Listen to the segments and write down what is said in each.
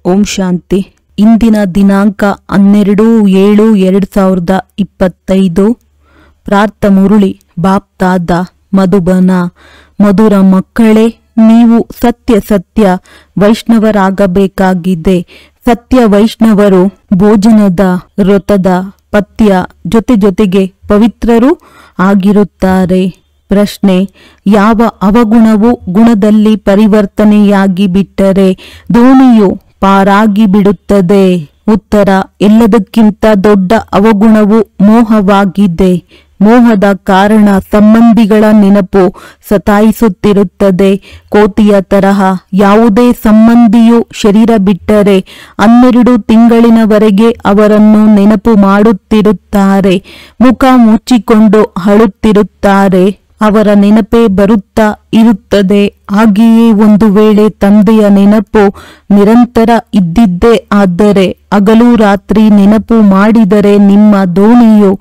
ಓಂ ಶಾಂತಿ. ಇಂದಿನ ದಿನಾಂಕ 12/7/2025. ಪ್ರಾರ್ಥ ಮುರುಳಿ ಬಾಪ್ತಾದ ಮಧುಬನ. ಮಧುರ ಮಕ್ಕಳೇ, ನೀವು ಸತ್ಯ ಸತ್ಯ ವೈಷ್ಣವರಾಗಬೇಕಾಗಿದೆ. ಸತ್ಯ ವೈಷ್ಣವರು ಭೋಜನದ, ವ್ರತದ, ಪಥ್ಯ ಜೊತೆಗೆ ಪವಿತ್ರರೂ ಆಗಿರುತ್ತಾರೆ. ಪ್ರಶ್ನೆ: ಯಾವ ಅವಗುಣವು ಗುಣದಲ್ಲಿ ಪರಿವರ್ತನೆಯಾಗಿ ಬಿಟ್ಟರೆ ದೋಣಿಯು ಪಾರಾಗಿ ಬಿಡುತ್ತದೆ? ಉತ್ತರ: ಎಲ್ಲದಕ್ಕಿಂತ ದೊಡ್ಡ ಅವಗುಣವು ಮೋಹವಾಗಿದೆ. ಮೋಹದ ಕಾರಣ ಸಂಬಂಧಿಗಳ ನೆನಪು ಸತಾಯಿಸುತ್ತಿರುತ್ತದೆ. ಕೋತಿಯ ತರಹ ಯಾವುದೇ ಸಂಬಂಧಿಯು ಶರೀರ ಬಿಟ್ಟರೆ 12 ತಿಂಗಳಿನವರೆಗೆ ಅವರನ್ನು ನೆನಪು ಮಾಡುತ್ತಿರುತ್ತಾರೆ. ಮುಖ ಮುಚ್ಚಿಕೊಂಡು ಅಳುತ್ತಿರುತ್ತಾರೆ. ಅವರ ನೆನಪೇ ಬರುತ್ತಾ ಇರುತ್ತದೆ. ಹಾಗೆಯೇ ಒಂದು ವೇಳೆ ತಂದೆಯ ನೆನಪು ನಿರಂತರ ಇದ್ದಿದ್ದೇ ಆದರೆ ಹಗಲು ರಾತ್ರಿ ನೆನಪು ಮಾಡಿದರೆ ನಿಮ್ಮ ದೋಣಿಯು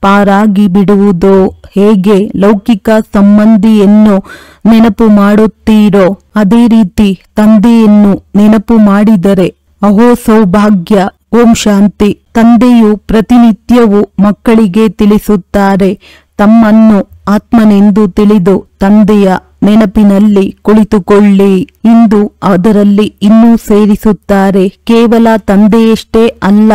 ಪಾರಾಗಿ ಬಿಡುವುದು. ಹೇಗೆ ಲೌಕಿಕ ಸಂಬಂಧಿಯನ್ನು ನೆನಪು ಮಾಡುತ್ತೀರೋ ಅದೇ ರೀತಿ ತಂದೆಯನ್ನು ನೆನಪು ಮಾಡಿದರೆ ಅಹೋ ಸೌಭಾಗ್ಯ. ಓಂ ಶಾಂತಿ. ತಂದೆಯು ಪ್ರತಿನಿತ್ಯವೂ ಮಕ್ಕಳಿಗೆ ತಿಳಿಸುತ್ತಾರೆ, ತಮ್ಮನ್ನು ಆತ್ಮನೆಂದು ತಿಳಿದು ತಂದೆಯ ನೆನಪಿನಲ್ಲಿ ಕುಳಿತುಕೊಳ್ಳಿ. ಇಂದು ಅದರಲ್ಲಿ ಇನ್ನೂ ಸೇರಿಸುತ್ತಾರೆ. ಕೇವಲ ತಂದೆಯಷ್ಟೇ ಅಲ್ಲ,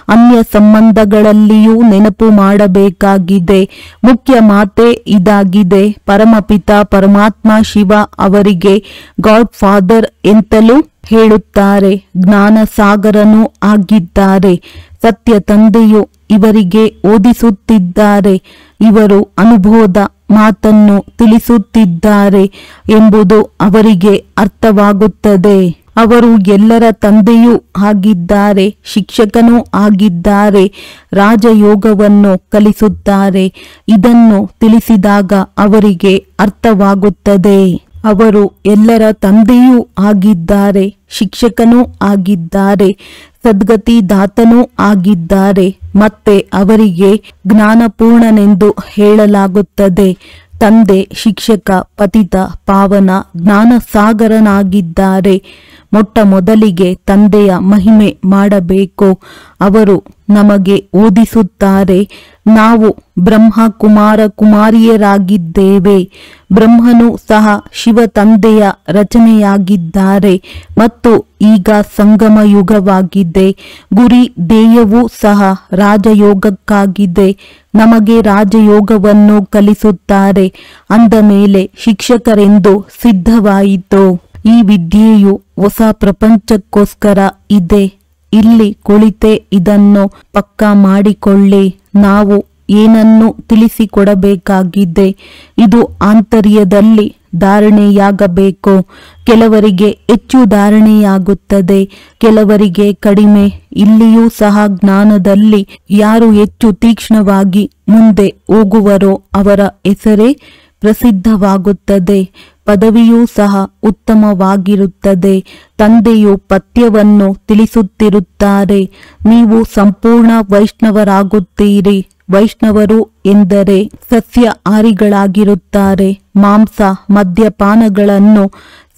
ಅನ್ಯ ಸಂಬಂಧಗಳಲ್ಲಿಯೂ ನೆನಪು ಮಾಡಬೇಕಾಗಿದೆ. ಮುಖ್ಯ ಮಾತೇ ಇದಾಗಿದೆ. ಪರಮಪಿತ ಪರಮಾತ್ಮ ಶಿವ ಅವರಿಗೆ ಗಾಡ್ ಫಾದರ್ ಎಂತಲೂ ಹೇಳುತ್ತಾರೆ. ಜ್ಞಾನ ಸಾಗರನೂ ಆಗಿದ್ದಾರೆ. ಸತ್ಯ ತಂದೆಯು ಇವರಿಗೆ ಓದಿಸುತ್ತಿದ್ದಾರೆ. ಇವರು ಅನುಭವದ ಮಾತನ್ನು ತಿಳಿಸುತ್ತಿದ್ದಾರೆ ಎಂಬುದು ಅವರಿಗೆ ಅರ್ಥವಾಗುತ್ತದೆ. ಅವರು ಎಲ್ಲರ ತಂದೆಯೂ ಆಗಿದ್ದಾರೆ, ಶಿಕ್ಷಕನೂ ಆಗಿದ್ದಾರೆ, ರಾಜಯೋಗವನ್ನು ಕಲಿಸುತ್ತಾರೆ. ಇದನ್ನು ತಿಳಿಸಿದಾಗ ಅವರಿಗೆ ಅರ್ಥವಾಗುತ್ತದೆ. ಅವರು ಎಲ್ಲರ ತಂದೆಯೂ ಆಗಿದ್ದಾರೆ, ಶಿಕ್ಷಕನೂ ಆಗಿದ್ದಾರೆ, ಸದ್ಗತಿ ದಾತನೂ ಆಗಿದ್ದಾರೆ. ಮತ್ತೆ ಅವರಿಗೆ ಜ್ಞಾನಪೂರ್ಣನೆಂದು ಹೇಳಲಾಗುತ್ತದೆ. ತಂದೆ ಶಿಕ್ಷಕ, ಪತಿತ ಪಾವನ, ಜ್ಞಾನ ಸಾಗರನಾಗಿದ್ದಾರೆ. ಮೊಟ್ಟ ಮೊದಲಿಗೆ ತಂದೆಯ ಮಹಿಮೆ ಮಾಡಬೇಕು. ಅವರು ನಮಗೆ ಓದಿಸುತ್ತಾರೆ. ನಾವು ಬ್ರಹ್ಮ ಕುಮಾರ ಕುಮಾರಿಯರಾಗಿದ್ದೇವೆ. ಬ್ರಹ್ಮನು ಸಹ ಶಿವ ತಂದೆಯ ರಚನೆಯಾಗಿದ್ದಾರೆ ಮತ್ತು ಈಗ ಸಂಗಮ ಯುಗವಾಗಿದೆ. ಗುರಿ ಧ್ಯೇಯವೂ ಸಹ ರಾಜಯೋಗಕ್ಕಾಗಿದೆ. ನಮಗೆ ರಾಜಯೋಗವನ್ನು ಕಲಿಸುತ್ತಾರೆ. ಅಂದ ಮೇಲೆ ಶಿಕ್ಷಕರೆಂದು ಸಿದ್ಧವಾಯಿತು. ಈ ವಿದ್ಯೆಯು ಹೊಸ ಪ್ರಪಂಚಕ್ಕೋಸ್ಕರ ಇದೆ. ಇಲ್ಲಿ ಕುಳಿತೇ ಇದನ್ನು ಪಕ್ಕಾ ಮಾಡಿಕೊಳ್ಳಿ. ನಾವು ಏನನ್ನು ತಿಳಿಸಿಕೊಡಬೇಕಾಗಿದೆ. ಇದು ಆಂತರ್ಯದಲ್ಲಿ ಧಾರಣೆಯಾಗಬೇಕು. ಕೆಲವರಿಗೆ ಹೆಚ್ಚು ಧಾರಣೆಯಾಗುತ್ತದೆ, ಕೆಲವರಿಗೆ ಕಡಿಮೆ. ಇಲ್ಲಿಯೂ ಸಹ ಜ್ಞಾನದಲ್ಲಿ ಯಾರು ಹೆಚ್ಚು ತೀಕ್ಷ್ಣವಾಗಿ ಮುಂದೆ ಹೋಗುವರೋ ಅವರ ಹೆಸರೇ ಪ್ರಸಿದ್ಧವಾಗುತ್ತದೆ. ಪದವಿಯೂ ಸಹ ಉತ್ತಮವಾಗಿರುತ್ತದೆ. ತಂದೆಯು ಪಥ್ಯವನ್ನು ತಿಳಿಸುತ್ತಿರುತ್ತಾರೆ. ನೀವು ಸಂಪೂರ್ಣ ವೈಷ್ಣವರಾಗುತ್ತೀರಿ. ವೈಷ್ಣವರು ಎಂದರೆ ಸಸ್ಯಾಹಾರಿಗಳಾಗಿರುತ್ತಾರೆ. ಮಾಂಸ ಮದ್ಯಪಾನಗಳನ್ನು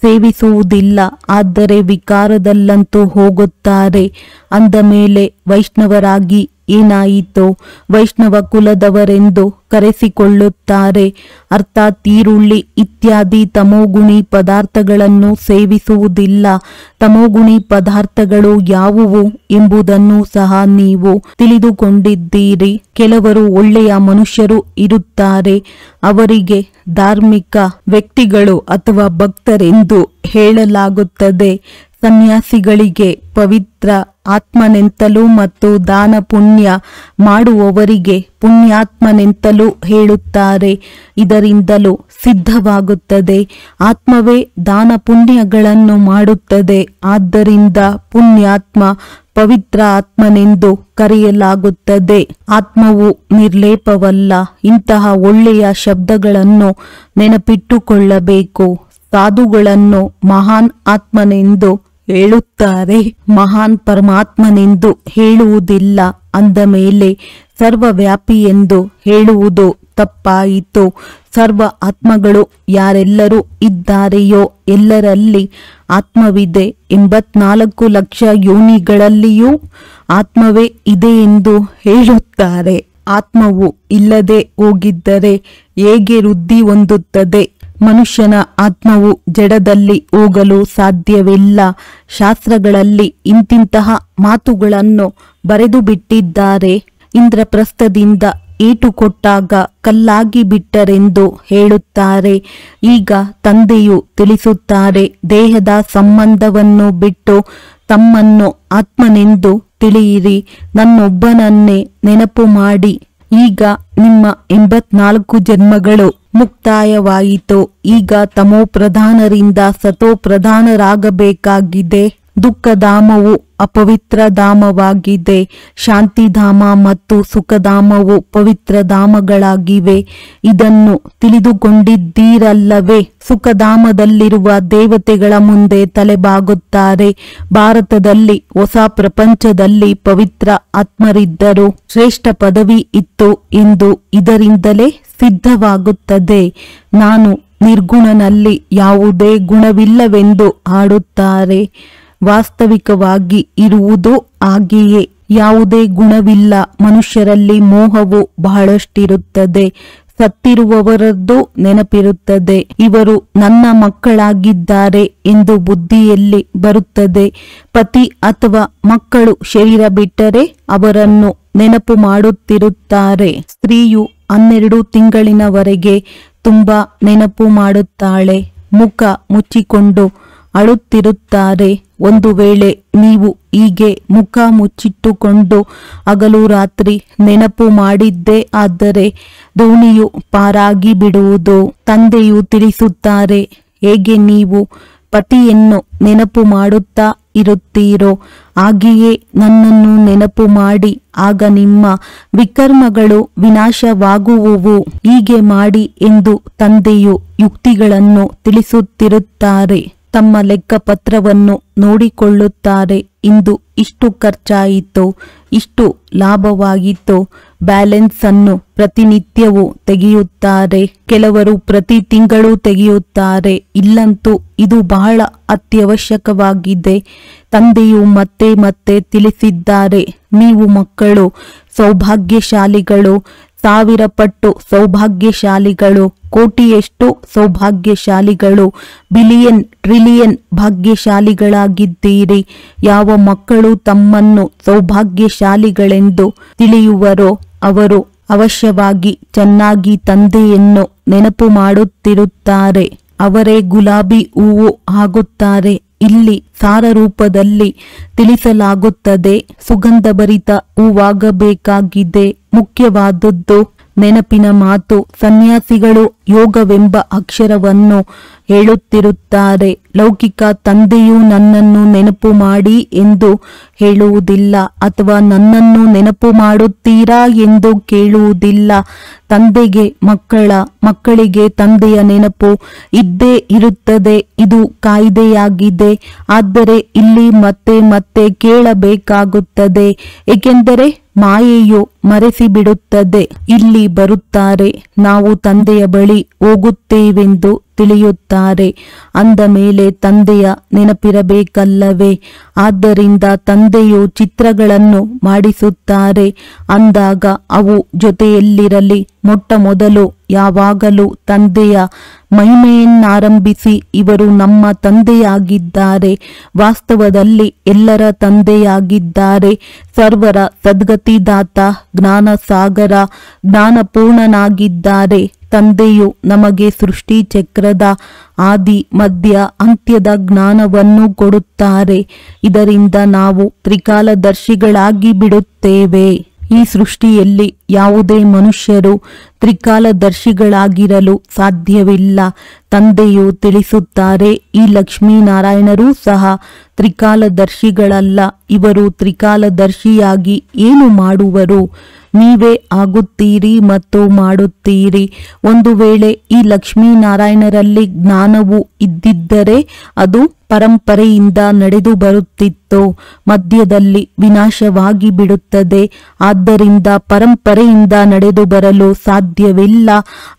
ಸೇವಿಸುವುದಿಲ್ಲ, ಆದರೆ ವಿಕಾರದಲ್ಲಂತೂ ಹೋಗುತ್ತಾರೆ. ಅಂದ ಮೇಲೆ ವೈಷ್ಣವರಾಗಿ ಏನಾಯಿತು? ವೈಷ್ಣವ ಕುಲದವರೆಂದು ಕರೆಸಿಕೊಳ್ಳುತ್ತಾರೆ. ಅರ್ಥಾತ್ ಈರುಳ್ಳಿ ಇತ್ಯಾದಿ ತಮೋಗುಣಿ ಪದಾರ್ಥಗಳನ್ನು ಸೇವಿಸುವುದಿಲ್ಲ. ತಮೋಗುಣಿ ಪದಾರ್ಥಗಳು ಯಾವುವು ಎಂಬುದನ್ನು ಸಹ ನೀವು ತಿಳಿದುಕೊಂಡಿದ್ದೀರಿ. ಕೆಲವರು ಒಳ್ಳೆಯ ಮನುಷ್ಯರು ಇರುತ್ತಾರೆ. ಅವರಿಗೆ ಧಾರ್ಮಿಕ ವ್ಯಕ್ತಿಗಳು ಅಥವಾ ಭಕ್ತರೆಂದು ಹೇಳಲಾಗುತ್ತದೆ. ಸನ್ಯಾಸಿಗಳಿಗೆ ಪವಿತ್ರ ಆತ್ಮನೆಂತಲೂ ಮತ್ತು ದಾನ ಪುಣ್ಯ ಮಾಡುವವರಿಗೆ ಪುಣ್ಯಾತ್ಮನೆಂತಲೂ ಹೇಳುತ್ತಾರೆ. ಇದರಿಂದಲೂ ಸಿದ್ಧವಾಗುತ್ತದೆ. ಆತ್ಮವೇ ದಾನ ಪುಣ್ಯಗಳನ್ನು ಮಾಡುತ್ತದೆ. ಆದ್ದರಿಂದ ಪುಣ್ಯಾತ್ಮ ಪವಿತ್ರ ಆತ್ಮನೆಂದು ಕರೆಯಲಾಗುತ್ತದೆ. ಆತ್ಮವು ನಿರ್ಲೇಪವಲ್ಲ. ಇಂತಹ ಒಳ್ಳೆಯ ಶಬ್ದಗಳನ್ನು ನೆನಪಿಟ್ಟುಕೊಳ್ಳಬೇಕು. ಸಾಧುಗಳನ್ನು ಮಹಾನ್ ಆತ್ಮನೆಂದು ಹೇಳುತ್ತಾರೆ, ಮಹಾನ್ ಪರಮಾತ್ಮನೆಂದು ಹೇಳುವುದಿಲ್ಲ. ಅಂದ ಮೇಲೆ ಸರ್ವವ್ಯಾಪಿ ಎಂದು ಹೇಳುವುದು ತಪ್ಪಾಯಿತು. ಸರ್ವ ಆತ್ಮಗಳು ಯಾರೆಲ್ಲರೂ ಇದ್ದಾರೆಯೋ ಎಲ್ಲರಲ್ಲಿ ಆತ್ಮವಿದೆ. 84 ಲಕ್ಷ ಯೋನಿಗಳಲ್ಲಿಯೂ ಆತ್ಮವೇ ಇದೆ ಎಂದು ಹೇಳುತ್ತಾರೆ. ಆತ್ಮವು ಇಲ್ಲದೆ ಹೋಗಿದ್ದರೆ ಹೇಗೆ ವೃದ್ಧಿ ಹೊಂದುತ್ತದೆ? ಮನುಷ್ಯನ ಆತ್ಮವು ಜಡದಲ್ಲಿ ಹೋಗಲು ಸಾಧ್ಯವಿಲ್ಲ. ಶಾಸ್ತ್ರಗಳಲ್ಲಿ ಇಂತಿಂತಹ ಮಾತುಗಳನ್ನು ಬರೆದು ಬಿಟ್ಟಿದ್ದಾರೆ. ಇಂದ್ರಪ್ರಸ್ಥದಿಂದ ಏಟು ಕೊಟ್ಟಾಗ ಕಲ್ಲಾಗಿ ಬಿಟ್ಟರೆಂದು ಹೇಳುತ್ತಾರೆ. ಈಗ ತಂದೆಯು ತಿಳಿಸುತ್ತಾರೆ, ದೇಹದ ಸಂಬಂಧವನ್ನು ಬಿಟ್ಟು ತಮ್ಮನ್ನು ಆತ್ಮನೆಂದು ತಿಳಿಯಿರಿ, ನನ್ನೊಬ್ಬನನ್ನೇ ನೆನಪು ಮಾಡಿ. ಈಗ ನಿಮ್ಮ 84 ಜನ್ಮಗಳು ಮುಕ್ತಾಯವಾಯಿತು. ಈಗ ತಮೋ ಪ್ರಧಾನರಿಂದ ಸತೋ ಪ್ರಧಾನರಾಗಬೇಕಾಗಿದೆ. ದುಃಖಧಾಮವು ಅಪವಿತ್ರ ಧಾಮವಾಗಿದೆ. ಶಾಂತಿಧಾಮ ಮತ್ತು ಸುಖಧಾಮವು ಪವಿತ್ರ ಧಾಮಗಳಾಗಿವೆ. ಇದನ್ನು ತಿಳಿದುಕೊಂಡಿದ್ದೀರಲ್ಲವೇ? ಸುಖಧಾಮದಲ್ಲಿರುವ ದೇವತೆಗಳ ಮುಂದೆ ತಲೆಬಾಗುತ್ತಾರೆ. ಭಾರತದಲ್ಲಿ ಹೊಸ ಪ್ರಪಂಚದಲ್ಲಿ ಪವಿತ್ರ ಆತ್ಮರಿದ್ದರು, ಶ್ರೇಷ್ಠ ಪದವಿ ಇತ್ತು ಎಂದು ಇದರಿಂದಲೇ ಸಿದ್ಧವಾಗುತ್ತದೆ. ನಾನು ನಿರ್ಗುಣನಲ್ಲಿ ಯಾವುದೇ ಗುಣವಿಲ್ಲವೆಂದು ಆಡುತ್ತಾರೆ. ವಾಸ್ತವಿಕವಾಗಿ ಇರುವುದು ಹಾಗೆಯೇ. ಯಾವುದೇ ಗುಣವಿಲ್ಲ. ಮನುಷ್ಯರಲ್ಲಿ ಮೋಹವು ಬಹಳಷ್ಟಿರುತ್ತದೆ. ಸತ್ತಿರುವವರದ್ದು ನೆನಪಿರುತ್ತದೆ. ಇವರು ನನ್ನ ಮಕ್ಕಳಾಗಿದ್ದಾರೆ ಎಂದು ಬುದ್ಧಿಯಲ್ಲಿ ಬರುತ್ತದೆ. ಪತಿ ಅಥವಾ ಮಕ್ಕಳು ಶರೀರ ಬಿಟ್ಟರೆ ಅವರನ್ನು ನೆನಪು ಮಾಡುತ್ತಿರುತ್ತಾರೆ. ಸ್ತ್ರೀಯು 12 ತಿಂಗಳಿನವರೆಗೆ ತುಂಬಾ ನೆನಪು ಮಾಡುತ್ತಾಳೆ. ಮುಖ ಮುಚ್ಚಿಕೊಂಡು ಅಳುತ್ತಿರುತ್ತಾರೆ. ಒಂದು ವೇಳೆ ನೀವು ಹೀಗೆ ಮುಖ ಮುಚ್ಚಿಟ್ಟುಕೊಂಡು ಹಗಲು ರಾತ್ರಿ ನೆನಪು ಮಾಡಿದ್ದೇ ಆದರೆ ದೋಣಿಯು ಪಾರಾಗಿ ಬಿಡುವುದು. ತಂದೆಯು ತಿಳಿಸುತ್ತಾರೆ, ಹೇಗೆ ನೀವು ಪತಿಯನ್ನು ನೆನಪು ಮಾಡುತ್ತಾ ಇರುತ್ತೀರೋ ಹಾಗೆಯೇ ನನ್ನನ್ನು ನೆನಪು ಮಾಡಿ, ಆಗ ನಿಮ್ಮ ವಿಕರ್ಮಗಳು ವಿನಾಶವಾಗುವುವು. ಹೀಗೆ ಮಾಡಿ ಎಂದು ತಂದೆಯು ಯುಕ್ತಿಗಳನ್ನು ತಿಳಿಸುತ್ತಿರುತ್ತಾರೆ. ತಮ್ಮ ಲೆಕ್ಕಪತ್ರವನ್ನು ನೋಡಿಕೊಳ್ಳುತ್ತಾರೆ. ಇಂದು ಇಷ್ಟು ಖರ್ಚಾಯಿತು, ಇಷ್ಟು ಲಾಭವಾಗಿತ್ತು. ಬ್ಯಾಲೆನ್ಸ್ ಅನ್ನು ಪ್ರತಿನಿತ್ಯವೂ ತೆಗೆಯುತ್ತಾರೆ. ಕೆಲವರು ಪ್ರತಿ ತಿಂಗಳು ತೆಗೆಯುತ್ತಾರೆ. ಇಲ್ಲಂತೂ ಇದು ಬಹಳ ಅತ್ಯವಶ್ಯಕವಾಗಿದೆ. ತಂದೆಯು ಮತ್ತೆ ಮತ್ತೆ ತಿಳಿಸಿದ್ದಾರೆ, ನೀವು ಮಕ್ಕಳು ಸೌಭಾಗ್ಯಶಾಲಿಗಳು, 1000 ಪಟ್ಟು ಸೌಭಾಗ್ಯಶಾಲಿಗಳು, ಕೋಟಿಯಷ್ಟು ಸೌಭಾಗ್ಯಶಾಲಿಗಳು, ಬಿಲಿಯನ್ ಟ್ರಿಲಿಯನ್ ಭಾಗ್ಯಶಾಲಿಗಳಾಗಿದ್ದೀರಿ. ಯಾವ ಮಕ್ಕಳು ತಮ್ಮನ್ನು ಸೌಭಾಗ್ಯಶಾಲಿಗಳೆಂದು ತಿಳಿಯುವರೋ ಅವರು ಅವಶ್ಯವಾಗಿ ಚೆನ್ನಾಗಿ ತಂದೆಯನ್ನು ನೆನಪು ಮಾಡುತ್ತಿರುತ್ತಾರೆ. ಅವರೇ ಗುಲಾಬಿ ಹೂವು ಆಗುತ್ತಾರೆ. ಇಲ್ಲಿ ಸಾರ ರೂಪದಲ್ಲಿ ತಿಳಿಸಲಾಗುತ್ತದೆ. ಸುಗಂಧಭರಿತ ಹೂವಾಗಬೇಕಾಗಿದೆ. ಮುಖ್ಯವಾದದ್ದು ನೆನಪಿನ ಮಾತು. ಸನ್ಯಾಸಿಗಳು ಯೋಗವೆಂಬ ಅಕ್ಷರವನ್ನು ಹೇಳುತ್ತಿರುತ್ತಾರೆ. ಲೌಕಿಕ ತಂದೆಯು ನನ್ನನ್ನು ನೆನಪು ಮಾಡಿ ಎಂದು ಹೇಳುವುದಿಲ್ಲ, ಅಥವಾ ನನ್ನನ್ನು ನೆನಪು ಮಾಡುತ್ತೀರಾ ಎಂದು ಕೇಳುವುದಿಲ್ಲ. ತಂದೆಗೆ ಮಕ್ಕಳಿಗೆ ತಂದೆಯ ನೆನಪು ಇದ್ದೇ ಇರುತ್ತದೆ. ಇದು ಕಾಯ್ದೆಯಾಗಿದೆ. ಆದರೆ ಇಲ್ಲಿ ಮತ್ತೆ ಮತ್ತೆ ಕೇಳಬೇಕಾಗುತ್ತದೆ, ಏಕೆಂದರೆ ಮಾಯೆಯು ಮರೆಸಿಬಿಡುತ್ತದೆ. ಇಲ್ಲಿ ಬರುತ್ತಾರೆ, ನಾವು ತಂದೆಯ ಬಳಿ ಹೋಗುತ್ತೇವೆಂದು ತಿಳಿಯುತ್ತಾರೆ. ಅಂದ ಮೇಲೆ ತಂದೆಯ ನೆನಪಿರಬೇಕಲ್ಲವೇ? ಆದ್ದರಿಂದ ತಂದೆಯು ಚಿತ್ರಗಳನ್ನು ಮಾಡಿಸುತ್ತಾರೆ. ಅಂದಾಗ ಅವು ಜೊತೆಯಲ್ಲಿರಲಿ. ಮೊಟ್ಟ ಮೊದಲು ಯಾವಾಗಲೂ ತಂದೆಯ ಮಹಿಮೆಯನ್ನಾರಂಭಿಸಿ, ಇವರು ನಮ್ಮ ತಂದೆಯಾಗಿದ್ದಾರೆ. ವಾಸ್ತವದಲ್ಲಿ ಎಲ್ಲರ ತಂದೆಯಾಗಿದ್ದಾರೆ. ಸರ್ವರ ಸದ್ಗತಿದಾತ, ಜ್ಞಾನ ಸಾಗರ, ಜ್ಞಾನಪೂರ್ಣನಾಗಿದ್ದಾರೆ. ತಂದೆಯು ನಮಗೆ ಸೃಷ್ಟಿ ಚಕ್ರದ ಆದಿ ಮಧ್ಯ ಅಂತ್ಯದ ಜ್ಞಾನವನ್ನು ಕೊಡುತ್ತಾರೆ. ಇದರಿಂದ ನಾವು ತ್ರಿಕಾಲದರ್ಶಿಗಳಾಗಿ ಬಿಡುತ್ತೇವೆ. ಈ ಸೃಷ್ಟಿಯಲ್ಲಿ ಯಾವುದೇ ಮನುಷ್ಯರು ತ್ರಿಕಾಲದರ್ಶಿಗಳಾಗಿರಲು ಸಾಧ್ಯವಿಲ್ಲ. ತಂದೆಯು ತಿಳಿಸುತ್ತಾರೆ, ಈ ಲಕ್ಷ್ಮೀನಾರಾಯಣರೂ ಸಹ ತ್ರಿಕಾಲದರ್ಶಿಗಳಲ್ಲ. ಇವರು ತ್ರಿಕಾಲದರ್ಶಿಯಾಗಿ ಏನು ಮಾಡುವರು? ನೀವೇ ಆಗುತ್ತೀರಿ ಮತ್ತು ಮಾಡುತ್ತೀರಿ. ಒಂದು ವೇಳೆ ಈ ಲಕ್ಷ್ಮೀನಾರಾಯಣರಲ್ಲಿ ಜ್ಞಾನವು ಇದ್ದಿದ್ದರೆ ಅದು ಪರಂಪರೆಯಿಂದ ನಡೆದು ಬರುತ್ತಿತ್ತೋ ಮಧ್ಯದಲ್ಲಿ ವಿನಾಶವಾಗಿ ಬಿಡುತ್ತದೆ. ಆದ್ದರಿಂದ ಪರಂಪರೆಯಿಂದ ನಡೆದು ಬರಲು ಸಾಧ್ಯವಿಲ್ಲ.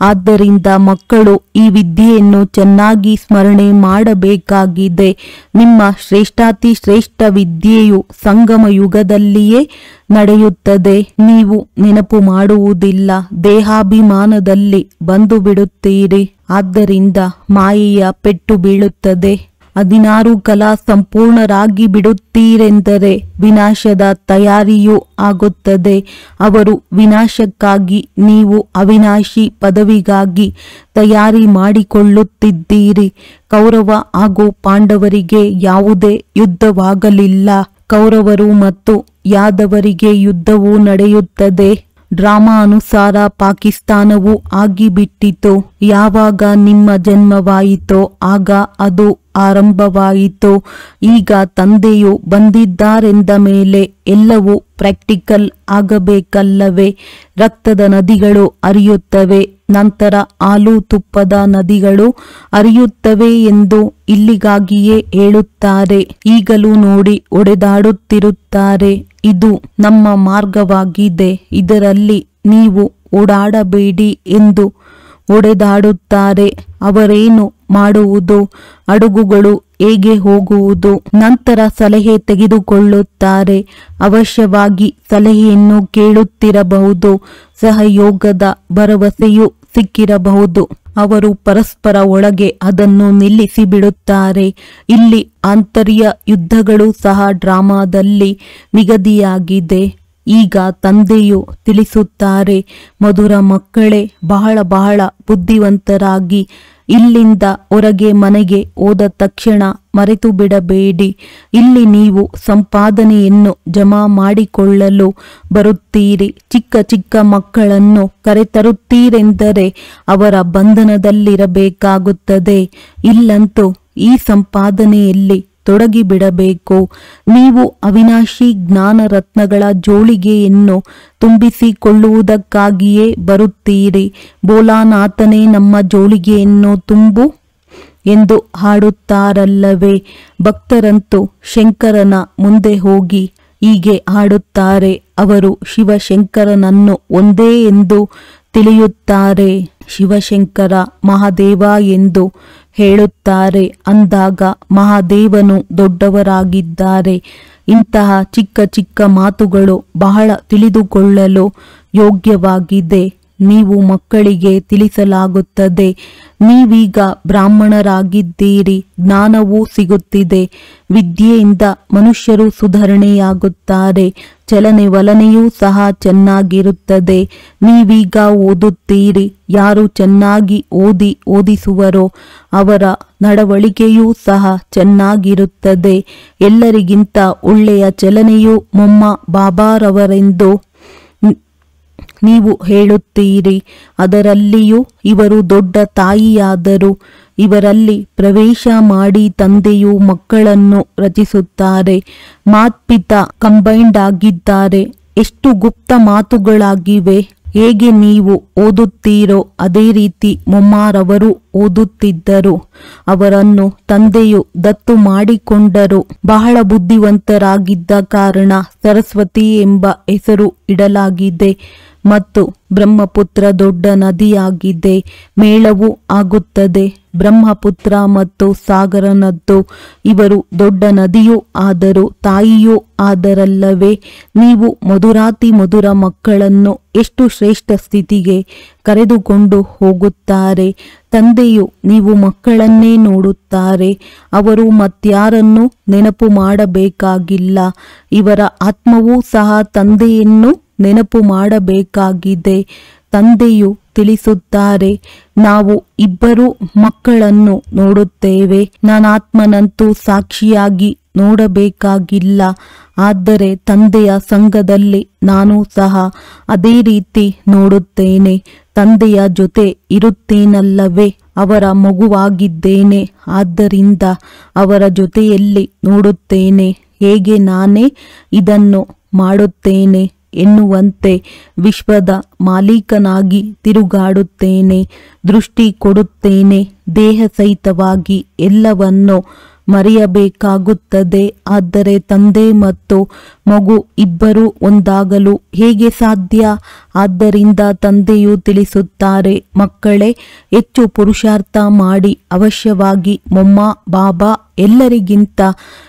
ಆದ್ದರಿಂದ ಮಕ್ಕಳು ಈ ವಿದ್ಯೆಯನ್ನು ಚೆನ್ನಾಗಿ ಸ್ಮರಣೆ ಮಾಡಬೇಕಾಗಿದೆ. ನಿಮ್ಮ ಶ್ರೇಷ್ಠಾತಿ ಶ್ರೇಷ್ಠ ವಿದ್ಯೆಯು ಸಂಗಮ ಯುಗದಲ್ಲಿಯೇ ನಡೆಯುತ್ತದೆ. ನೀವು ನೆನಪು ಮಾಡುವುದಿಲ್ಲ, ದೇಹಾಭಿಮಾನದಲ್ಲಿ ಬಂದು ಬಿಡುತ್ತೀರಿ. ಆದ್ದರಿಂದ ಮಾಯೆಯ ಪೆಟ್ಟು ಬೀಳುತ್ತದೆ. 16 ಕಲಾ ಸಂಪೂರ್ಣರಾಗಿ ಬಿಡುತ್ತೀರೆಂದರೆ ವಿನಾಶದ ತಯಾರಿಯೂ ಆಗುತ್ತದೆ. ಅವರು ವಿನಾಶಕ್ಕಾಗಿ, ನೀವು ಅವಿನಾಶಿ ಪದವಿಗಾಗಿ ತಯಾರಿ ಮಾಡಿಕೊಳ್ಳುತ್ತಿದ್ದೀರಿ. ಕೌರವ ಹಾಗೂ ಪಾಂಡವರಿಗೆ ಯಾವುದೇ ಯುದ್ಧವಾಗಲಿಲ್ಲ. ಕೌರವರು ಮತ್ತು ಯಾದವರಿಗೆ ಯುದ್ಧವೂ ನಡೆಯುತ್ತದೆ. ಡ್ರಾಮಾ ಅನುಸಾರ ಪಾಕಿಸ್ತಾನವು ಆಗಿಬಿಟ್ಟಿತು. ಯಾವಾಗ ನಿಮ್ಮ ಜನ್ಮವಾಯಿತೋ ಆಗ ಅದು ಆರಂಭವಾಯಿತು. ಈಗ ತಂದೆಯು ಬಂದಿದ್ದಾರೆಂದ ಮೇಲೆ ಎಲ್ಲವೂ ಪ್ರಾಕ್ಟಿಕಲ್ ಆಗಬೇಕಲ್ಲವೇ? ರಕ್ತದ ನದಿಗಳು ಹರಿಯುತ್ತವೆ, ನಂತರ ಹಾಲು ತುಪ್ಪದ ನದಿಗಳು ಹರಿಯುತ್ತವೆ ಎಂದು ಇಲ್ಲಿಗಾಗಿಯೇ ಹೇಳುತ್ತಾರೆ. ಈಗಲೂ ನೋಡಿ ಒಡೆದಾಡುತ್ತಿರುತ್ತಾರೆ. ಇದು ನಮ್ಮ ಮಾರ್ಗವಾಗಿದೆ, ಇದರಲ್ಲಿ ನೀವು ಓಡಾಡಬೇಡಿ ಎಂದು ಒಡೆದಾಡುತ್ತಾರೆ. ಅವರೇನು ಮಾಡುವುದು? ಹಡಗುಗಳು ಹೇಗೆ ಹೋಗುವುದು? ನಂತರ ಸಲಹೆ ತೆಗೆದುಕೊಳ್ಳುತ್ತಾರೆ. ಅವಶ್ಯವಾಗಿ ಸಲಹೆಯನ್ನು ಕೇಳುತ್ತಿರಬಹುದು. ಸಹಯೋಗದ ಭರವಸೆಯೂ ಸಿಕ್ಕಿರಬಹುದು. ಅವರು ಪರಸ್ಪರ ಒಳಗೆ ಅದನ್ನು ನಿಲ್ಲಿಸಿ ಬಿಡುತ್ತಾರೆ. ಇಲ್ಲಿ ಆಂತರ್ಯ ಯುದ್ಧಗಳು ಸಹ ಡ್ರಾಮಾದಲ್ಲಿ ನಿಗದಿಯಾಗಿದೆ. ಈಗ ತಂದೆಯು ತಿಳಿಸುತ್ತಾರೆ, ಮಧುರ ಮಕ್ಕಳೇ, ಬಹಳ ಬಹಳ ಬುದ್ಧಿವಂತರಾಗಿ ಇಲ್ಲಿಂದ ಹೊರಗೆ ಮನೆಗೆ ಹೋದ ತಕ್ಷಣ ಮರೆತು ಬಿಡಬೇಡಿ. ಇಲ್ಲಿ ನೀವು ಸಂಪಾದನೆಯನ್ನು ಜಮಾ ಮಾಡಿಕೊಳ್ಳಲು ಬರುತ್ತೀರಿ. ಚಿಕ್ಕ ಚಿಕ್ಕ ಮಕ್ಕಳನ್ನು ಕರೆತರುತ್ತೀರೆಂದರೆ ಅವರ ಬಂಧನದಲ್ಲಿರಬೇಕಾಗುತ್ತದೆ. ಇಲ್ಲಂತೂ ಈ ಸಂಪಾದನೆಯಲ್ಲಿ ತೊಡಗಿಬಿಡಬೇಕು. ನೀವು ಅವಿನಾಶಿ ಜ್ಞಾನ ರತ್ನಗಳ ಜೋಳಿಗೆಯನ್ನು ತುಂಬಿಸಿಕೊಳ್ಳುವುದಕ್ಕಾಗಿಯೇ ಬರುತ್ತೀರಿ. ಭೋಲಾನಾಥನೇ ನಮ್ಮ ಜೋಳಿಗೆಯನ್ನು ತುಂಬು ಎಂದು ಹಾಡುತ್ತಾರಲ್ಲವೇ? ಭಕ್ತರಂತೂ ಶಂಕರನ ಮುಂದೆ ಹೋಗಿ ಹೀಗೆ ಹಾಡುತ್ತಾರೆ. ಅವರು ಶಿವಶಂಕರನನ್ನು ಒಂದೇ ಎಂದು ತಿಳಿಯುತ್ತಾರೆ. ಶಿವಶಂಕರ ಮಹಾದೇವ ಎಂದು ಹೇಳುತ್ತಾರೆ. ಅಂದಾಗ ಮಹಾದೇವನು ದೊಡ್ಡವರಾಗಿದ್ದಾರೆ. ಇಂತಹ ಚಿಕ್ಕ ಚಿಕ್ಕ ಮಾತುಗಳು ಬಹಳ ತಿಳಿದುಕೊಳ್ಳಲು ಯೋಗ್ಯವಾಗಿದೆ. ನೀವು ಮಕ್ಕಳಿಗೆ ತಿಳಿಸಲಾಗುತ್ತದೆ, ನೀವೀಗ ಬ್ರಾಹ್ಮಣರಾಗಿದ್ದೀರಿ, ಜ್ಞಾನವೂ ಸಿಗುತ್ತಿದೆ. ವಿದ್ಯೆಯಿಂದ ಮನುಷ್ಯರು ಸುಧಾರಣೆಯಾಗುತ್ತಾರೆ. ಚಲನೆ ವಲನೆಯೂ ಸಹ ಚೆನ್ನಾಗಿರುತ್ತದೆ. ನೀವೀಗ ಓದುತ್ತೀರಿ. ಯಾರು ಚೆನ್ನಾಗಿ ಓದಿಸುವರೋ ಅವರ ನಡವಳಿಕೆಯೂ ಸಹ ಚೆನ್ನಾಗಿರುತ್ತದೆ. ಎಲ್ಲರಿಗಿಂತ ಒಳ್ಳೆಯ ಚಲನೆಯು ಮೊಮ್ಮ ಬಾಬಾರವರೆಂದು ನೀವು ಹೇಳುತ್ತೀರಿ. ಅದರಲ್ಲಿಯೂ ಇವರು ದೊಡ್ಡ ತಾಯಿಯಾದರು. ಇವರಲ್ಲಿ ಪ್ರವೇಶ ಮಾಡಿ ತಂದೆಯು ಮಕ್ಕಳನ್ನು ರಚಿಸುತ್ತಾರೆ. ಮಾತ್ಪಿತಾ ಕಂಬೈಂಡ್ ಆಗಿದ್ದಾರೆ. ಎಷ್ಟು ಗುಪ್ತ ಮಾತುಗಳಾಗಿವೆ. ಹೇಗೆ ನೀವು ಓದುತ್ತೀರೋ ಅದೇ ರೀತಿ ಮೊಮ್ಮಾರವರು ಓದುತ್ತಿದ್ದರು. ಅವರನ್ನು ತಂದೆಯು ದತ್ತು ಮಾಡಿಕೊಂಡರು. ಬಹಳ ಬುದ್ಧಿವಂತರಾಗಿದ್ದ ಕಾರಣ ಸರಸ್ವತಿ ಎಂಬ ಹೆಸರು ಇಡಲಾಗಿದೆ. ಮತ್ತು ಬ್ರಹ್ಮಪುತ್ರ ದೊಡ್ಡ ನದಿಯಾಗಿದೆ. ಮೇಳವೂ ಆಗುತ್ತದೆ. ಬ್ರಹ್ಮಪುತ್ರ ಮತ್ತು ಸಾಗರನದ್ದು ಇವರು ದೊಡ್ಡ ನದಿಯೂ ಆದರೂ ತಾಯಿಯೂ ಆದರಲ್ಲವೇ? ನೀವು ಮಧುರಾತಿ ಮಧುರ ಮಕ್ಕಳನ್ನು ಎಷ್ಟು ಶ್ರೇಷ್ಠ ಸ್ಥಿತಿಗೆ ಕರೆದುಕೊಂಡು ಹೋಗುತ್ತಾರೆ. ತಂದೆಯು ನೀವು ಮಕ್ಕಳನ್ನೇ ನೋಡುತ್ತಾರೆ. ಅವರು ಮತ್ಯಾರನ್ನೂ ನೆನಪು ಮಾಡಬೇಕಾಗಿಲ್ಲ. ಇವರ ಆತ್ಮವೂ ಸಹ ತಂದೆಯನ್ನು ನೆನಪು ಮಾಡಬೇಕಾಗಿದೆ. ತಂದೆಯು ತಿಳಿಸುತ್ತಾರೆ, ನಾವು ಇಬ್ಬರು ಮಕ್ಕಳನ್ನು ನೋಡುತ್ತೇವೆ. ನಾನಾತ್ಮನಂತೂ ಸಾಕ್ಷಿಯಾಗಿ ನೋಡಬೇಕಾಗಿಲ್ಲ. ಆದರೆ ತಂದೆಯ ಸಂಘದಲ್ಲಿ ನಾನು ಸಹ ಅದೇ ರೀತಿ ನೋಡುತ್ತೇನೆ. ತಂದೆಯ ಜೊತೆ ಇರುತ್ತೇನಲ್ಲವೇ? ಅವರ ಮಗುವಾಗಿದ್ದೇನೆ. ಆದ್ದರಿಂದ ಅವರ ಜೊತೆಯಲ್ಲಿ ನೋಡುತ್ತೇನೆ. ಹೇಗೆ ನಾನೇ ಇದನ್ನು ಮಾಡುತ್ತೇನೆ ಎನ್ನುವಂತೆ ವಿಶ್ವದ ಮಾಲೀಕನಾಗಿ ತಿರುಗಾಡುತ್ತೇನೆ. ದೃಷ್ಟಿ ಕೊಡುತ್ತೇನೆ. ದೇಹ ಸಹಿತವಾಗಿ ಎಲ್ಲವನ್ನು ಮರೆಯಬೇಕಾಗುತ್ತದೆ. ಆದರೆ ತಂದೆ ಮತ್ತು ಮಗು ಇಬ್ಬರೂ ಒಂದಾಗಲು ಹೇಗೆ ಸಾಧ್ಯ? ಆದ್ದರಿಂದ ತಂದೆಯು ತಿಳಿಸುತ್ತಾರೆ, ಮಕ್ಕಳೇ, ಹೆಚ್ಚು ಪುರುಷಾರ್ಥ ಮಾಡಿ ಅವಶ್ಯವಾಗಿ ಮೊಮ್ಮ ಬಾಬಾ ಎಲ್ಲರಿಗಿಂತ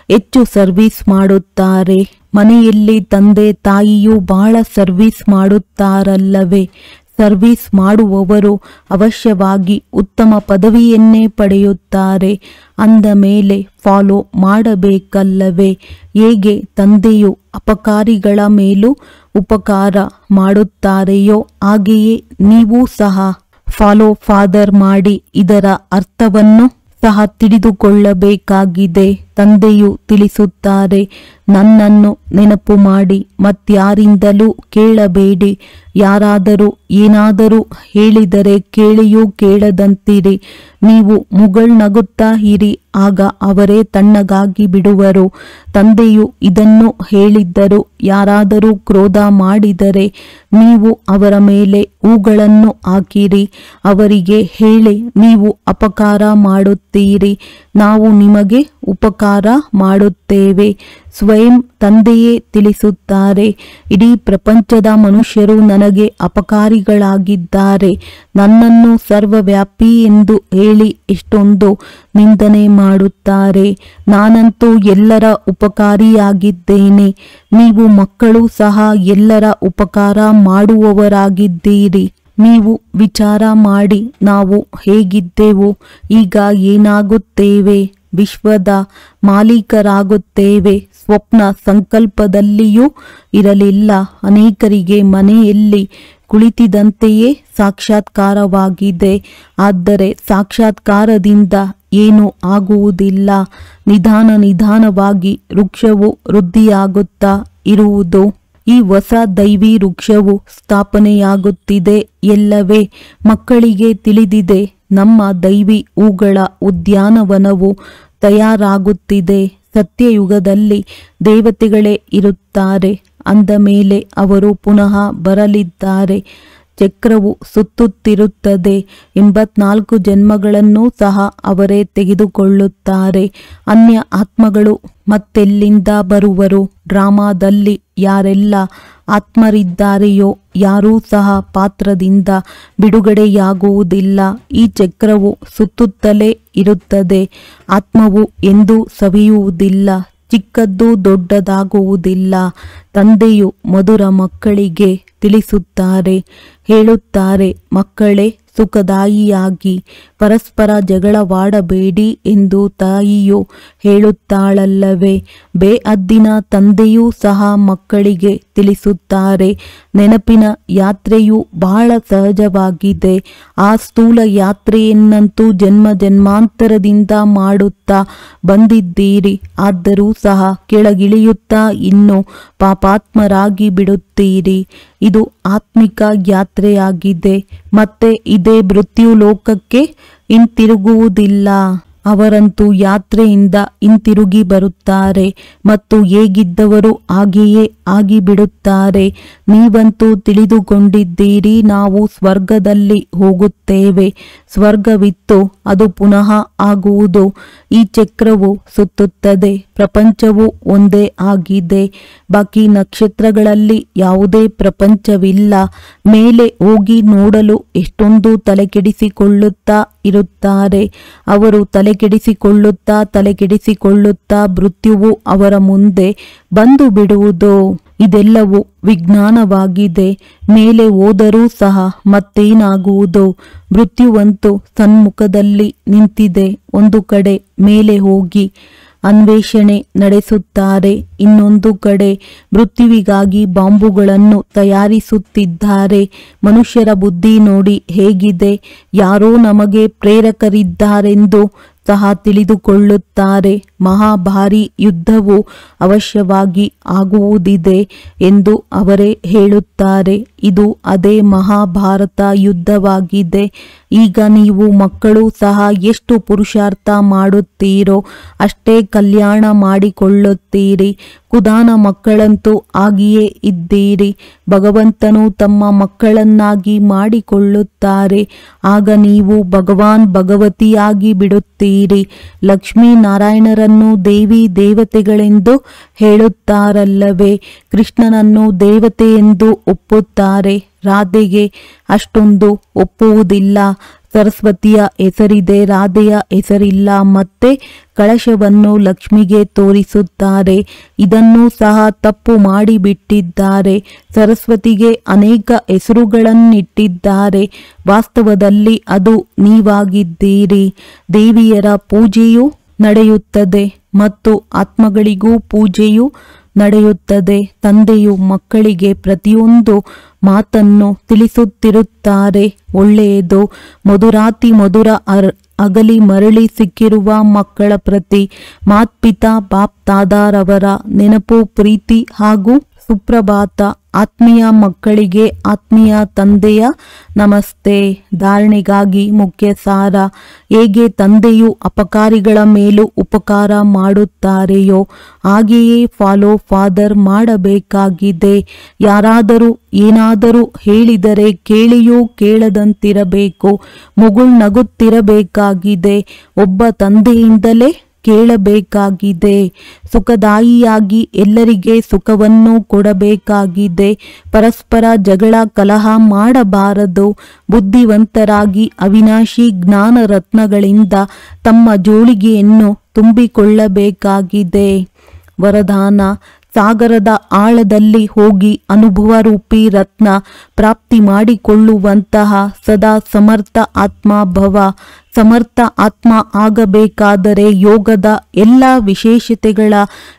ಹೆಚ್ಚು ಸರ್ವಿಸ್ ಮಾಡುತ್ತಾರೆ. ಮನೆಯಲ್ಲಿ ತಂದೆ ತಾಯಿಯು ಬಹಳ ಸರ್ವಿಸ್ ಮಾಡುತ್ತಾರಲ್ಲವೇ? ಸರ್ವಿಸ್ ಮಾಡುವವರು ಅವಶ್ಯವಾಗಿ ಉತ್ತಮ ಪದವಿಯನ್ನೇ ಪಡೆಯುತ್ತಾರೆ. ಅಂದ ಮೇಲೆ ಫಾಲೋ ಮಾಡಬೇಕಲ್ಲವೇ? ಹೇಗೆ ತಂದೆಯು ಅಪಕಾರಿಗಳ ಮೇಲೂ ಉಪಕಾರ ಮಾಡುತ್ತಾರೆಯೋ ಹಾಗೆಯೇ ನೀವು ಸಹ ಫಾಲೋ ಫಾದರ್ ಮಾಡಿ ಇದರ ಅರ್ಥವನ್ನು ಸಹ ತಿಳಿದುಕೊಳ್ಳಬೇಕಾಗಿದೆ. ತಂದೆಯು ತಿಳಿಸುತ್ತಾರೆ, ನನ್ನನ್ನು ನೆನಪು ಮಾಡಿ ಮತ್ಯಾರಿಂದಲೂ ಕೇಳಬೇಡಿ. ಯಾರಾದರೂ ಏನಾದರೂ ಹೇಳಿದರೆ ಕೇಳಿಯೂ ಕೇಳದಂತಿರಿ. ನೀವು ಮುಗುಳ್ನಗುತ್ತಾ ಇರಿ, ಆಗ ಅವರೇ ತಣ್ಣಗಾಗಿ ಬಿಡುವರು. ತಂದೆಯು ಇದನ್ನು ಹೇಳಿದ್ದರು. ಯಾರಾದರೂ ಕ್ರೋಧ ಮಾಡಿದರೆ ನೀವು ಅವರ ಮೇಲೆ ಹೂಗಳನ್ನು ಹಾಕಿರಿ. ಅವರಿಗೆ ಹೇಳಿ, ನೀವು ಅಪಕಾರ ಮಾಡುತ್ತೀರಿ, ನಾವು ನಿಮಗೆ ಉಪಕಾರ ಮಾಡುತ್ತೇವೆ. ಸ್ವಯಂ ತಂದೆಯೇ ತಿಳಿಸುತ್ತಾರೆ, ಇಡೀ ಪ್ರಪಂಚದ ಮನುಷ್ಯರು ನನಗೆ ಅಪಕಾರಿಗಳಾಗಿದ್ದಾರೆ. ನನ್ನನ್ನು ಸರ್ವವ್ಯಾಪಿ ಎಂದು ಹೇಳಿ ಎಷ್ಟೊಂದು ನಿಂದನೆ ಮಾಡುತ್ತಾರೆ. ನಾನಂತೂ ಎಲ್ಲರ ಉಪಕಾರಿಯಾಗಿದ್ದೇನೆ. ನೀವು ಮಕ್ಕಳು ಸಹ ಎಲ್ಲರ ಉಪಕಾರ ಮಾಡುವವರಾಗಿದ್ದೀರಿ. ನೀವು ವಿಚಾರ ಮಾಡಿ, ನಾವು ಹೇಗಿದ್ದೆವು, ಈಗ ಏನಾಗುತ್ತೇವೆ? ವಿಶ್ವದ ಮಾಲೀಕರಾಗುತ್ತೇವೆ. ಸ್ವಪ್ನ ಸಂಕಲ್ಪದಲ್ಲಿಯೂ ಇರಲಿಲ್ಲ. ಅನೇಕರಿಗೆ ಮನೆಯಲ್ಲಿ ಕುಳಿತಿದಂತೆಯೇ ಸಾಕ್ಷಾತ್ಕಾರವಾಗಿದೆ. ಆದರೆ ಸಾಕ್ಷಾತ್ಕಾರದಿಂದ ಏನೂ ಆಗುವುದಿಲ್ಲ. ನಿಧಾನವಾಗಿ ವೃಕ್ಷವು ವೃದ್ಧಿಯಾಗುತ್ತಾ ಇರುವುದು. ಈ ಹೊಸ ದೈವಿ ವೃಕ್ಷವು ಸ್ಥಾಪನೆಯಾಗುತ್ತಿದೆ ಎಲ್ಲವೇ? ಮಕ್ಕಳಿಗೆ ತಿಳಿದಿದೆ, ನಮ್ಮ ದೈವಿ ಹೂಗಳ ಉದ್ಯಾನವನವು ತಯಾರಾಗುತ್ತಿದೆ. ಸತ್ಯಯುಗದಲ್ಲಿ ದೇವತೆಗಳೇ ಇರುತ್ತಾರೆ. ಅಂದ ಮೇಲೆ ಅವರು ಪುನಃ ಬರಲಿದ್ದಾರೆ. ಚಕ್ರವು ಸುತ್ತುತ್ತಿರುತ್ತದೆ. 84 ಜನ್ಮಗಳನ್ನು ಸಹ ಅವರೇ ತೆಗೆದುಕೊಳ್ಳುತ್ತಾರೆ. ಅನ್ಯ ಆತ್ಮಗಳು ಮತ್ತೆಲ್ಲಿಂದ ಬರುವರು? ಡ್ರಾಮಾದಲ್ಲಿ ಯಾರೆಲ್ಲ ಆತ್ಮರಿದ್ದಾರೆಯೋ ಯಾರೂ ಸಹ ಪಾತ್ರದಿಂದ ಬಿಡುಗಡೆಯಾಗುವುದಿಲ್ಲ. ಈ ಚಕ್ರವು ಸುತ್ತುತ್ತಲೇ ಇರುತ್ತದೆ. ಆತ್ಮವು ಎಂದೂ ಸವಿಯುವುದಿಲ್ಲ. ಚಿಕ್ಕದ್ದು ದೊಡ್ಡದಾಗುವುದಿಲ್ಲ. ತಂದೆಯು ಮಧುರ ಮಕ್ಕಳಿಗೆ ತಿಳಿಸುತ್ತಾರೆ, ಹೇಳುತ್ತಾರೆ, ಮಕ್ಕಳೇ, ಸುಖದಾಯಿಯಾಗಿ ಪರಸ್ಪರ ಜಗಳವಾಡಬೇಡಿ ಎಂದು ತಾಯಿಯು ಹೇಳುತ್ತಾಳಲ್ಲವೇ? ಬೇಅದ್ದಿನ ತಂದೆಯೂ ಸಹ ಮಕ್ಕಳಿಗೆ ತಿಳಿಸುತ್ತಾರೆ, ನೆನಪಿನ ಯಾತ್ರೆಯು ಬಹಳ ಸಹಜವಾಗಿದೆ. ಆ ಸ್ಥೂಲ ಯಾತ್ರೆಯನ್ನಂತೂ ಜನ್ಮ ಜನ್ಮಾಂತರದಿಂದ ಮಾಡುತ್ತಾ ಬಂದಿದ್ದೀರಿ. ಆದರೂ ಸಹ ಕೆಳಗಿಳಿಯುತ್ತಾ ಇನ್ನೂ ಪಾಪಾತ್ಮರಾಗಿ ಬಿಡುತ್ತೀರಿ. ಇದು ಆತ್ಮಿಕ ಯಾತ್ರೆಯಾಗಿದೆ. ಮತ್ತೆ ಇದೇ ಮೃತ್ಯು ಲೋಕಕ್ಕೆ ಹಿಂತಿರುಗುವುದಿಲ್ಲ. ಅವರಂತೂ ಯಾತ್ರೆಯಿಂದ ಹಿಂತಿರುಗಿ ಬರುತ್ತಾರೆ ಮತ್ತು ಹೇಗಿದ್ದವರು ಹಾಗೆಯೇ ಆಗಿಬಿಡುತ್ತಾರೆ. ನೀವಂತೂ ತಿಳಿದುಕೊಂಡಿದ್ದೀರಿ, ನಾವು ಸ್ವರ್ಗದಲ್ಲಿ ಹೋಗುತ್ತೇವೆ. ಸ್ವರ್ಗವಿತ್ತು, ಅದು ಪುನಃ ಆಗುವುದು. ಈ ಚಕ್ರವು ಸುತ್ತುತ್ತದೆ. ಪ್ರಪಂಚವು ಒಂದೇ ಆಗಿದೆ. ಬಾಕಿ ನಕ್ಷತ್ರಗಳಲ್ಲಿ ಯಾವುದೇ ಪ್ರಪಂಚವಿಲ್ಲ. ಮೇಲೆ ಹೋಗಿ ನೋಡಲು ಎಷ್ಟೊಂದು ತಲೆಕೆಡಿಸಿಕೊಳ್ಳುತ್ತಾ ಇರುತ್ತಾರೆ. ಅವರು ತಲೆಕೆಡಿಸಿಕೊಳ್ಳುತ್ತಾ ಮೃತ್ಯುವು ಅವರ ಮುಂದೆ ಬಂದು ಬಿಡುವುದು. ಇದೆಲ್ಲವೂ ವಿಜ್ಞಾನವಾಗಿದೆ. ಮೇಲೆ ಹೋದರೂ ಸಹ ಮತ್ತೇನಾಗುವುದು? ಮೃತ್ಯುವಂತೂ ಸನ್ಮುಖದಲ್ಲಿ ನಿಂತಿದೆ. ಒಂದು ಕಡೆ ಮೇಲೆ ಹೋಗಿ ಅನ್ವೇಷಣೆ ನಡೆಸುತ್ತಾರೆ, ಇನ್ನೊಂದು ಕಡೆ ಮೃತ್ಯುವಿಗಾಗಿ ಬಾಂಬುಗಳನ್ನು ತಯಾರಿಸುತ್ತಿದ್ದಾರೆ. ಮನುಷ್ಯರ ಬುದ್ಧಿ ನೋಡಿ ಹೇಗಿದೆ. ಯಾರೋ ನಮಗೆ ಪ್ರೇರಕರಿದ್ದಾರೆಂದು ಸಹ ತಿಳಿದುಕೊಳ್ಳುತ್ತಾರೆ. ಮಹಾಭಾರಿ ಯುದ್ಧವು ಅವಶ್ಯವಾಗಿ ಆಗುವುದಿದೆ ಎಂದು ಅವರೇ ಹೇಳುತ್ತಾರೆ. ಇದು ಅದೇ ಮಹಾಭಾರತ ಯುದ್ಧವಾಗಿದೆ. ಈಗ ನೀವು ಮಕ್ಕಳು ಸಹ ಎಷ್ಟು ಪುರುಷಾರ್ಥ ಮಾಡುತ್ತೀರೋ ಅಷ್ಟೇ ಕಲ್ಯಾಣ ಮಾಡಿಕೊಳ್ಳುತ್ತೀರಿ. ಖುದಾನ ಮಕ್ಕಳಂತೂ ಆಗಿಯೇ ಇದ್ದೀರಿ. ಭಗವಂತನು ತಮ್ಮ ಮಕ್ಕಳನ್ನಾಗಿ ಮಾಡಿಕೊಳ್ಳುತ್ತಾರೆ. ಆಗ ನೀವು ಭಗವಾನ್ ಭಗವತಿಯಾಗಿ ಬಿಡುತ್ತೀರಿ. ಲಕ್ಷ್ಮೀನಾರಾಯಣರನ್ನು ದೇವಿ ದೇವತೆಗಳೆಂದು ಹೇಳುತ್ತಾರಲ್ಲವೇ, ಕೃಷ್ಣನನ್ನು ದೇವತೆ ಎಂದು ಒಪ್ಪುತ್ತಾರೆ. ರಾಧೆಗೆ ಅಷ್ಟೊಂದು ಒಪ್ಪುವುದಿಲ್ಲ. ಸರಸ್ವತಿಯ ಹೆಸರಿದೆ, ರಾಧೆಯ ಹೆಸರಿಲ್ಲ. ಮತ್ತೆ ಕಳಶವನ್ನು ಲಕ್ಷ್ಮಿಗೆ ತೋರಿಸುತ್ತಾರೆ. ಇದನ್ನು ಸಹ ತಪ್ಪು ಮಾಡಿಬಿಟ್ಟಿದ್ದಾರೆ. ಸರಸ್ವತಿಗೆ ಅನೇಕ ಹೆಸರುಗಳನ್ನಿಟ್ಟಿದ್ದಾರೆ. ವಾಸ್ತವದಲ್ಲಿ ಅದು ನೀವಾಗಿದ್ದೀರಿ. ದೇವಿಯರ ಪೂಜೆಯೂ ನಡೆಯುತ್ತದೆ ಮತ್ತು ಆತ್ಮಗಳಿಗೂ ಪೂಜೆಯು ನಡೆಯುತ್ತದೆ. ತಂದೆಯು ಮಕ್ಕಳಿಗೆ ಪ್ರತಿಯೊಂದು ಮಾತನ್ನು ತಿಳಿಸುತ್ತಿರುತ್ತಾರೆ. ಒಳ್ಳೆಯದು. ಮಧುರಾತಿ ಮಧುರ ಅಗಲಿ ಮರಳಿ ಸಿಕ್ಕಿರುವ ಮಕ್ಕಳ ಪ್ರತಿ ಮಾತ್ಪಿತಾ ಬಾಪ್ ದಾದಾರವರ ನೆನಪು, ಪ್ರೀತಿ ಹಾಗೂ ಸುಪ್ರಭಾತ. ಆತ್ಮೀಯ ಮಕ್ಕಳಿಗೆ ಆತ್ಮೀಯ ತಂದೆಯ ನಮಸ್ತೆ. ಧಾರಣೆಗಾಗಿ ಮುಖ್ಯ ಸಾರ. ಹೇಗೆ ತಂದೆಯು ಅಪಕಾರಿಗಳ ಮೇಲೂ ಉಪಕಾರ ಮಾಡುತ್ತಾರೆಯೋ ಹಾಗೆಯೇ ಫಾಲೋ ಫಾದರ್ ಮಾಡಬೇಕಾಗಿದೆ. ಯಾರಾದರೂ ಏನಾದರೂ ಹೇಳಿದರೆ ಕೇಳಿಯೂ ಕೇಳದಂತಿರಬೇಕು. ಮುಗುಳ್ನಗುತ್ತಿರಬೇಕಾಗಿದೆ. ಒಬ್ಬ ತಂದೆಯಿಂದಲೇ ಕೇಳಬೇಕಾಗಿದೆ. ಸುಖದಾಯಿಯಾಗಿ ಎಲ್ಲರಿಗೆ ಸುಖವನ್ನು ಕೊಡಬೇಕಾಗಿದೆ. ಪರಸ್ಪರ ಜಗಳ ಕಲಹ ಮಾಡಬಾರದು. ಬುದ್ಧಿವಂತರಾಗಿ ಅವಿನಾಶಿ ಜ್ಞಾನ ರತ್ನಗಳಿಂದ ತಮ್ಮ ಜೋಳಿಗೆಯನ್ನು ತುಂಬಿಕೊಳ್ಳಬೇಕಾಗಿದೆ. ವರದಾನ. ಸಾಗರದ ಆಳದಲ್ಲಿ ಹೋಗಿ ಅನುಭವ ರೂಪಿ ರತ್ನ ಪ್ರಾಪ್ತಿ ಮಾಡಿಕೊಳ್ಳುವಂತಹ ಸದಾ ಸಮರ್ಥ ಆತ್ಮ ಭವ. ಸಮರ್ಥ ಆತ್ಮ ಆಗಬೇಕಾದರೆ ಯೋಗದ ಎಲ್ಲ ವಿಶೇಷತೆಗಳ,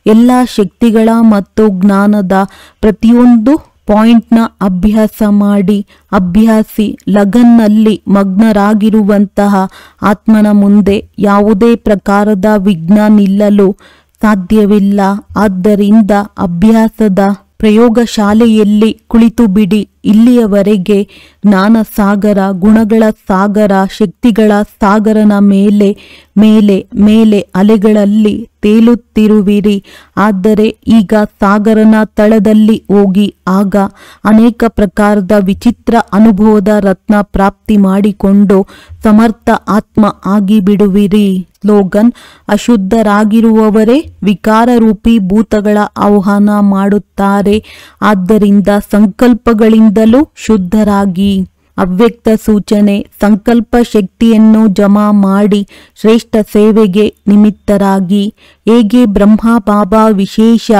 ಎಲ್ಲ ಶಕ್ತಿಗಳ ಮತ್ತು ಜ್ಞಾನದ ಪ್ರತಿಯೊಂದು ಪಾಯಿಂಟ್ನ ಅಭ್ಯಾಸ ಮಾಡಿ. ಅಭ್ಯಾಸಿ ಲಗನ್ನಲ್ಲಿ ಮಗ್ನರಾಗಿರುವಂತಹ ಆತ್ಮನ ಮುಂದೆ ಯಾವುದೇ ಪ್ರಕಾರದ ವಿಘ್ನ ನಿಲ್ಲಲು ಸಾಧ್ಯವಿಲ್ಲ. ಆದ್ದರಿಂದ ಅಭ್ಯಾಸದ ಪ್ರಯೋಗಶಾಲೆಯಲ್ಲಿ ಕುಳಿತು ಬಿಡಿ. ಇಲ್ಲಿಯವರೆಗೆ ಜ್ಞಾನ ಸಾಗರ, ಗುಣಗಳ ಸಾಗರ, ಶಕ್ತಿಗಳ ಸಾಗರನ ಮೇಲೆ ಮೇಲೆ ಮೇಲೆ ಅಲೆಗಳಲ್ಲಿ ತೇಲುತ್ತಿರುವಿರಿ. ಆದರೆ ಈಗ ಸಾಗರನ ತಳದಲ್ಲಿ ಹೋಗಿ ಆಗ ಅನೇಕ ಪ್ರಕಾರದ ವಿಚಿತ್ರ ಅನುಭವದ ರತ್ನ ಪ್ರಾಪ್ತಿ ಮಾಡಿಕೊಂಡು ಸಮರ್ಥ ಆತ್ಮ ಆಗಿಬಿಡುವಿರಿ. ಸ್ಲೋಗನ್. ಅಶುದ್ಧರಾಗಿರುವವರೇ ವಿಕಾರರೂಪಿ ಭೂತಗಳ ಆಹ್ವಾನ ಮಾಡುತ್ತಾರೆ. ಆದ್ದರಿಂದ ಸಂಕಲ್ಪಗಳಿಂದಲೂ ಶುದ್ಧರಾಗಿ. ಅವ್ಯಕ್ತ ಸೂಚನೆ. ಸಂಕಲ್ಪ ಶಕ್ತಿಯನ್ನು ಜಮಾ ಮಾಡಿ ಶ್ರೇಷ್ಠ ಸೇವೆಗೆ ನಿಮಿತ್ತರಾಗಿ. ಹೇಗೆ ಬ್ರಹ್ಮ ಬಾಬಾ ವಿಶೇಷ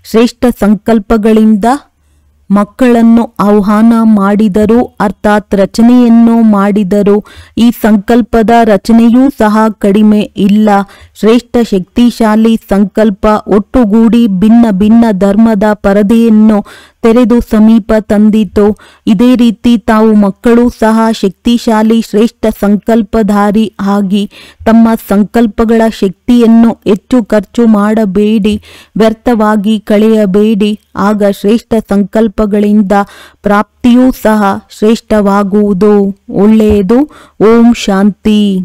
ಶ್ರೇಷ್ಠ ಸಂಕಲ್ಪಗಳಿಂದ ಮಕ್ಕಳನ್ನು ಆಹ್ವಾನ ಮಾಡಿದರು, ಅರ್ಥಾತ್ ರಚನೆಯನ್ನು ಮಾಡಿದರು. ಈ ಸಂಕಲ್ಪದ ರಚನೆಯೂ ಸಹ ಕಡಿಮೆ ಇಲ್ಲ. ಶ್ರೇಷ್ಠ ಶಕ್ತಿಶಾಲಿ ಸಂಕಲ್ಪ ಒಟ್ಟುಗೂಡಿ ಭಿನ್ನ ಭಿನ್ನ ಧರ್ಮದ ಪರದೆಯನ್ನು ತೆರೆದು ಸಮೀಪ ತಂದಿತು. ಇದೇ ರೀತಿ ತಾವು ಮಕ್ಕಳು ಸಹ ಶಕ್ತಿಶಾಲಿ ಶ್ರೇಷ್ಠ ಸಂಕಲ್ಪಧಾರಿ ಆಗಿ ತಮ್ಮ ಸಂಕಲ್ಪಗಳ ಶಕ್ತಿಯನ್ನು ಹೆಚ್ಚು ಖರ್ಚು ಮಾಡಬೇಡಿ, ವ್ಯರ್ಥವಾಗಿ ಕಳೆಯಬೇಡಿ. ಆಗ ಶ್ರೇಷ್ಠ ಸಂಕಲ್ಪಗಳಿಂದ ಪ್ರಾಪ್ತಿಯೂ ಸಹ ಶ್ರೇಷ್ಠವಾಗುವುದು. ಒಳ್ಳೆಯದು. ಓಂ ಶಾಂತಿ.